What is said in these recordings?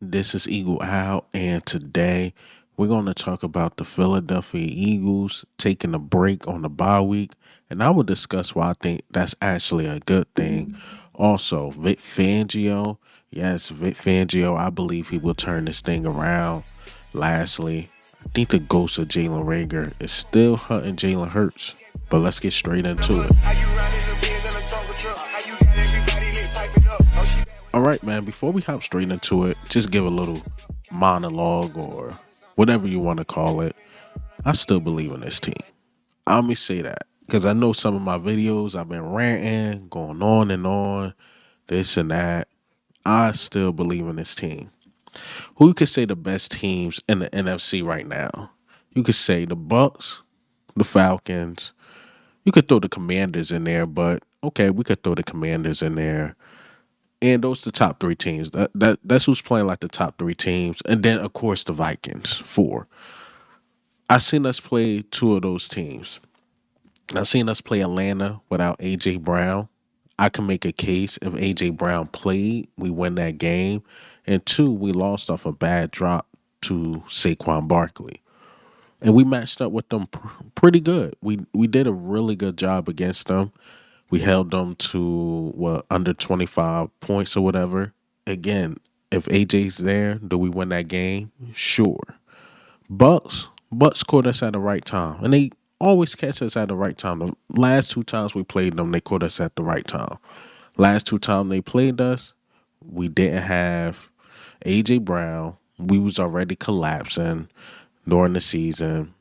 This is Eagle Out, and today we're going to talk about the Philadelphia Eagles taking a break on the bye week, and I will discuss why I think that's actually a good thing. Also, Vic Fangio, yes, Vic Fangio, I believe he will turn this thing around. Lastly, I think the ghost of Jalen Reagor is still hunting Jalen Hurts, but let's get straight into it. All right, man. Before we hop straight into it, just give a little monologue or whatever you want to call it. I still believe in this team. Let me say that because I know some of my videos I've been ranting, going on and on, this and that. I still believe in this team. Who you could say the best teams in the NFC right now? You could say the Bucks, the Falcons. You could throw the Commanders in there, but okay, we could throw the Commanders in there. And those the top three teams. That's who's playing like the top three teams. And then of course the Vikings, four. I seen us play two of those teams. I seen us play Atlanta without AJ Brown. I can make a case if AJ Brown played, we win that game. And two, we lost off a bad drop to Saquon Barkley. And we matched up with them pretty good. We did a really good job against them. We held them to under 25 points or whatever. Again, if AJ's there, do we win that game? Sure. Bucks caught us at the right time, and they always catch us at the right time. The last two times we played them, they caught us at the right time. Last two times they played us, we didn't have AJ Brown. We was already collapsing during the season.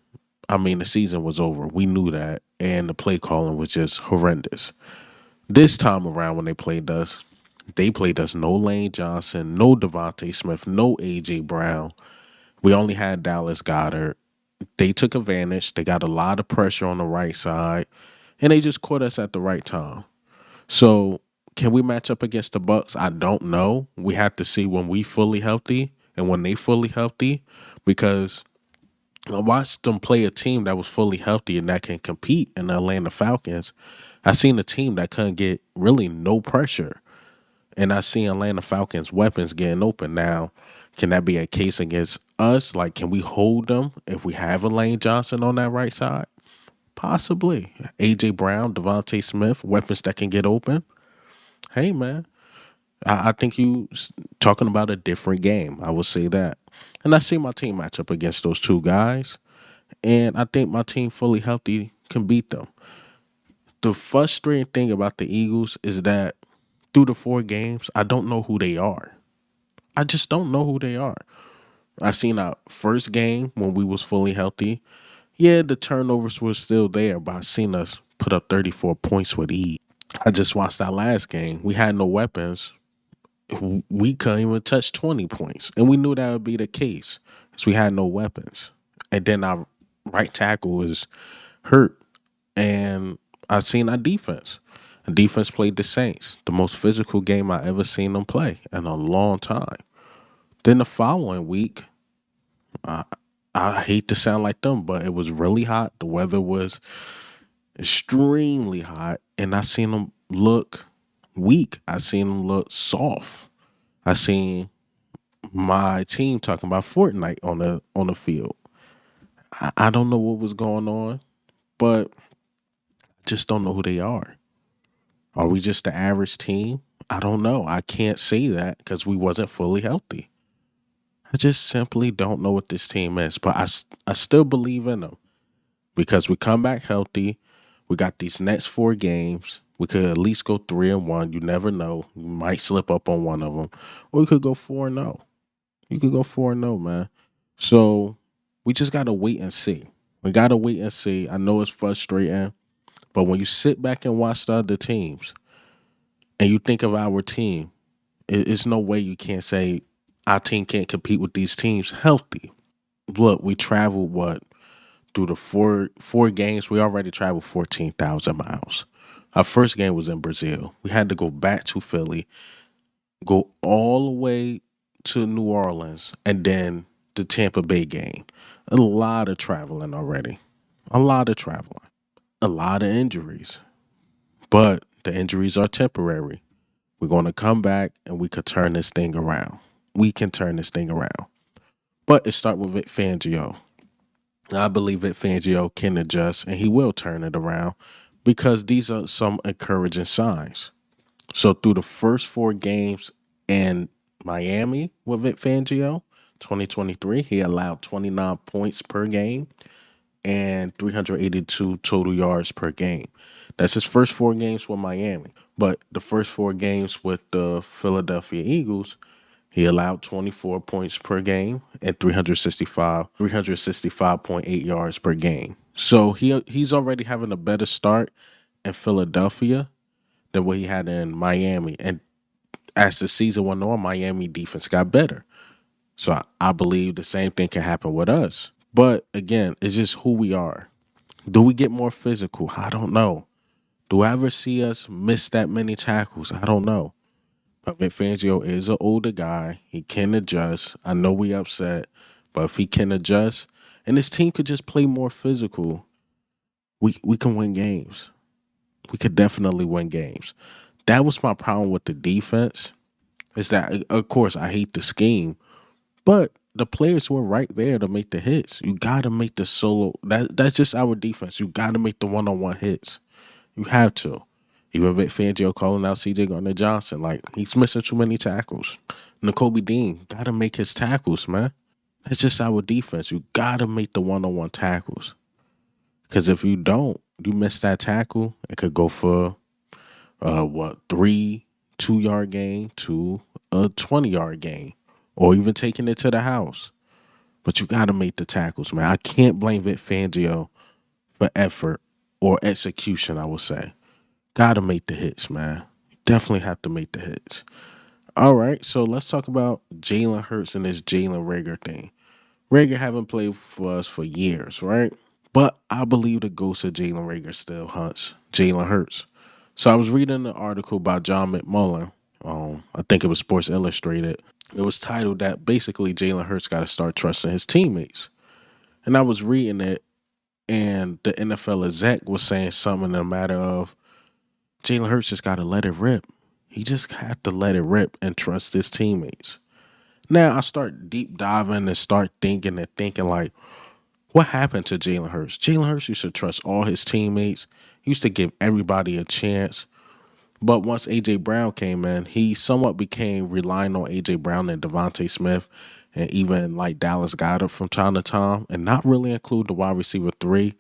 I mean, the season was over. We knew that, and the play calling was just horrendous. This time around, when they played us no Lane Johnson, no Devontae Smith, no AJ Brown. We only had Dallas Goddard. They took advantage. They got a lot of pressure on the right side, and they just caught us at the right time. So, can we match up against the Bucks? I don't know. We have to see when we fully healthy and when they fully healthy, because I watched them play a team that was fully healthy and that can compete in the Atlanta Falcons. I seen a team that couldn't get really no pressure. And I see Atlanta Falcons weapons getting open now. Can that be a case against us? Like, can we hold them if we have a Lane Johnson on that right side? Possibly. AJ Brown, Devontae Smith, weapons that can get open. Hey, man, I think talking about a different game. I would say that. And I see my team match up against those two guys. And I think my team fully healthy can beat them. The frustrating thing about the Eagles is that through the four games, I don't know who they are. I just don't know who they are. I seen our first game when we was fully healthy. Yeah, the turnovers were still there, but I seen us put up 34 points with ease. I just watched our last game. We had no weapons. We couldn't even touch 20 points. And we knew that would be the case because we had no weapons. And then our right tackle was hurt. And I seen our defense. The defense played the Saints, the most physical game I ever seen them play in a long time. Then the following week, I, I hate to sound like them, but it was really hot. The weather was extremely hot, and I seen them look weak. I seen them look soft. I seen my team talking about Fortnite on the field. I don't know what was going on, but just don't know who they are. Are we just the average team? I don't know. I can't say that because we wasn't fully healthy. I just simply don't know what this team is, but I still believe in them because we come back healthy. We got these next four games. We could at least go 3-1. You never know. You might slip up on one of them, or we could go 4-0. You could go 4-0, man. So we just gotta wait and see. We gotta wait and see. I know it's frustrating, but when you sit back and watch the other teams and you think of our team, it's no way you can't say our team can't compete with these teams healthy. Look, we traveled through the four games. We already traveled 14,000 miles. Our first game was in Brazil. We had to go back to Philly, go all the way to New Orleans, and then the Tampa Bay game. A lot of traveling already. A lot of traveling. A lot of injuries. But the injuries are temporary. We're going to come back and we could turn this thing around. we can turn this thing around. But it starts with Vic Fangio. I believe Vic Fangio can adjust and he will turn it around because these are some encouraging signs. So through the first 4 games in Miami with Vic Fangio, 2023, he allowed 29 points per game and 382 total yards per game. That's his first 4 games with Miami. But the first 4 games with the Philadelphia Eagles, he allowed 24 points per game and 365.8 yards per game. So he's already having a better start in Philadelphia than what he had in Miami. And as the season went on, Miami defense got better. So I believe the same thing can happen with us. But again, it's just who we are. Do we get more physical? I don't know. Do I ever see us miss that many tackles? I don't know. But Vic Fangio is an older guy. He can adjust. I know we upset, but if he can adjust and this team could just play more physical, we can win games. We could definitely win games. That was my problem with the defense. Is that of course I hate the scheme, but the players were right there to make the hits. You gotta make the solo. That's just our defense. You gotta make the one-on-one hits. You have to. Even Vic Fangio calling out CJ Gardner-Johnson, like he's missing too many tackles. N'Kobe Dean gotta make his tackles, man. That's just our defense. You gotta make the one-on-one tackles. Because if you don't, you miss that tackle, it could go for 2-yard gain to a 20-yard gain, or even taking it to the house. But you gotta make the tackles, man. I can't blame Vic Fangio for effort or execution, I would say. Gotta make the hits, man. Definitely have to make the hits. All right, so let's talk about Jalen Hurts and this Jalen Reagor thing. Reagor haven't played for us for years, right? But I believe the ghost of Jalen Reagor still hunts Jalen Hurts. So I was reading an article by John McMullen. I think it was Sports Illustrated. It was titled that basically Jalen Hurts got to start trusting his teammates. And I was reading it, and the NFL exec was saying something in the matter of Jalen Hurts just got to let it rip. He just had to let it rip and trust his teammates. Now I start deep diving and start thinking like, what happened to Jalen Hurts? Jalen Hurts used to trust all his teammates. He used to give everybody a chance. But once A.J. Brown came in, he somewhat became relying on A.J. Brown and Devontae Smith and even like Dallas Goedert from time to time and not really include the wide receiver 3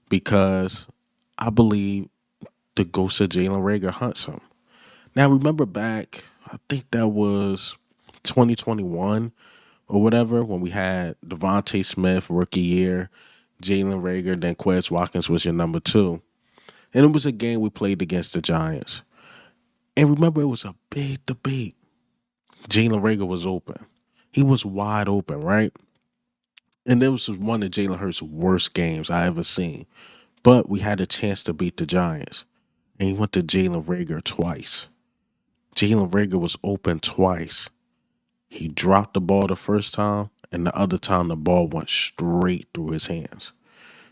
because I believe the ghost of Jalen Reagor hunts him. Now, remember back, I think that was 2021 or whatever, when we had Devontae Smith, rookie year, Jalen Reagor, then Quez Watkins was your number 2. And it was a game we played against the Giants. And remember, it was a big debate. Jalen Reagor was open. He was wide open, right? And this was one of Jalen Hurts' worst games I ever seen. But we had a chance to beat the Giants. And he went to Jalen Reagor twice. Jalen Reagor was open twice. He dropped the ball the first time, and the other time the ball went straight through his hands.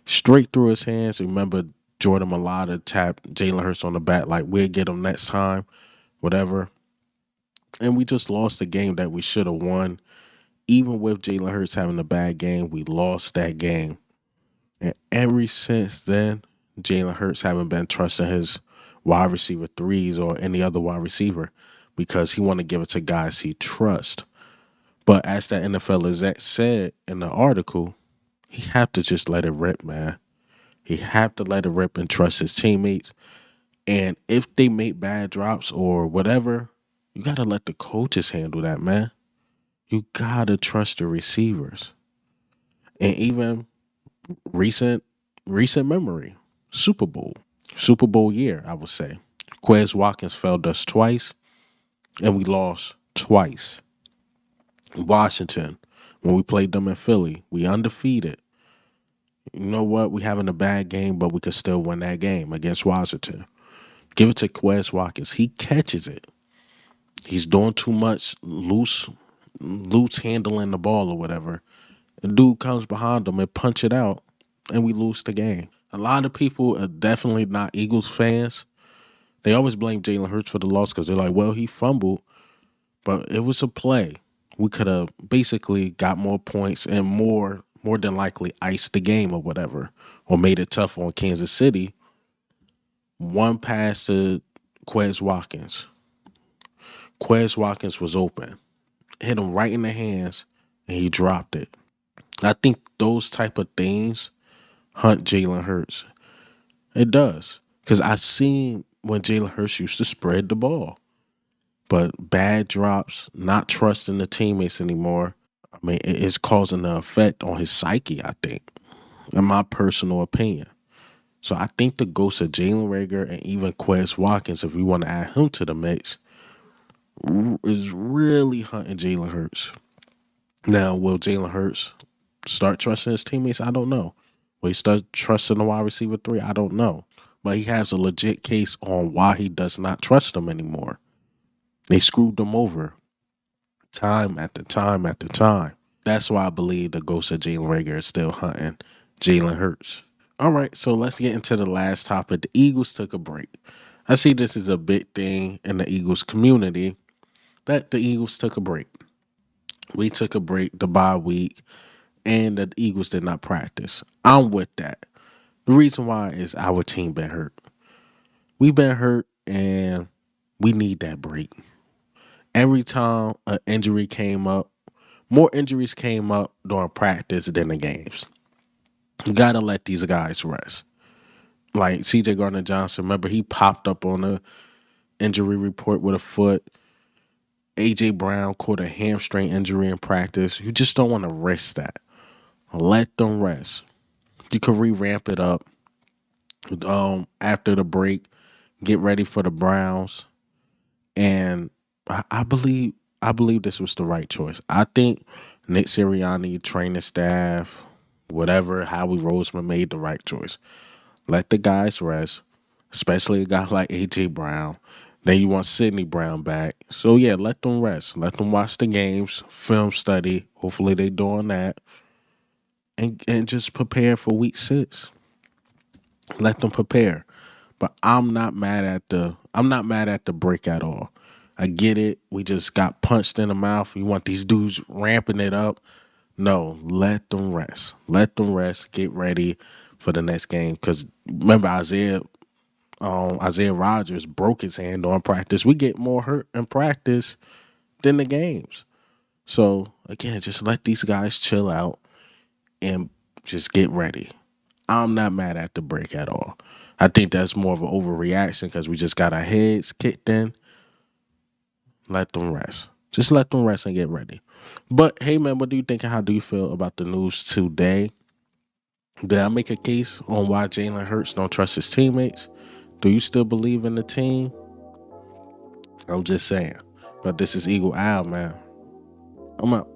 Straight through his hands. Remember, Jordan Mailata tapped Jalen Hurts on the back like, we'll get him next time, whatever. And we just lost the game that we should have won. Even with Jalen Hurts having a bad game, we lost that game. And ever since then, Jalen Hurts haven't been trusting his wide receiver 3s or any other wide receiver because he want to give it to guys he trusts. But as that NFL exec said in the article, he have to just let it rip, man. He have to let it rip and trust his teammates. And if they make bad drops or whatever, you got to let the coaches handle that, man. You got to trust the receivers. And even recent memory, Super Bowl year, I would say. Quez Watkins failed us twice, and we lost twice. Washington, when we played them in Philly, we undefeated. You know what? We having a bad game, but we could still win that game against Washington. Give it to Quez Watkins. He catches it. He's doing too much loose handling the ball or whatever. The dude comes behind him and punch it out, and we lose the game. A lot of people are definitely not Eagles fans. They always blame Jalen Hurts for the loss because they're like, well, he fumbled, but it was a play. we could have basically got more points and more than likely iced the game or whatever, or made it tough on Kansas City. One pass to Quez Watkins. Quez Watkins was open, hit him right in the hands, and he dropped it. I think those type of things hunt Jalen Hurts. It does. Because I seen when Jalen Hurts used to spread the ball. But bad drops, not trusting the teammates anymore, I mean, it's causing an effect on his psyche, I think, in my personal opinion. So I think the ghost of Jalen Reagor and even Quez Watkins, if we want to add him to the mix, is really hunting Jalen Hurts. Now, will Jalen Hurts start trusting his teammates? I don't know. Will he start trusting the wide receiver three? I don't know. But he has a legit case on why he does not trust them anymore. They screwed them over time after time after time. That's why I believe the ghost of Jalen Reagor is still hunting Jalen Hurts. All right, so let's get into the last topic. The Eagles took a break. I see this is a big thing in the Eagles community that the Eagles took a break. We took a break, the bye week, and the Eagles did not practice. I'm with that. The reason why is our team been hurt. We've been hurt, and we need that break. Every time an injury came up, more injuries came up during practice than the games. You gotta let these guys rest. Like CJ Gardner Johnson, remember he popped up on the injury report with a foot. AJ Brown caught a hamstring injury in practice. You just don't want to risk that. Let them rest. You can re-ramp it up after the break. Get ready for the Browns, and I believe this was the right choice. I think Nick Sirianni, training staff, whatever, Howie Roseman made the right choice. Let the guys rest, especially a guy like AJ Brown. Then you want Sidney Brown back. So yeah, let them rest. Let them watch the games, film study. Hopefully they doing that. And just prepare for week 6. Let them prepare. But I'm not mad at the break at all. I get it. We just got punched in the mouth. You want these dudes ramping it up. No, let them rest. Let them rest. Get ready for the next game. Because remember, Isaiah Rodgers broke his hand on practice. We get more hurt in practice than the games. So again, just let these guys chill out and just get ready. I'm not mad at the break at all. I think that's more of an overreaction because we just got our heads kicked in. Let them rest. Just let them rest and get ready. But hey, man, what do you think and how do you feel about the news today? Did I make a case on why Jalen Hurts don't trust his teammates? Do you still believe in the team? I'm just saying. But this is Eagle Owl, man. I'm out.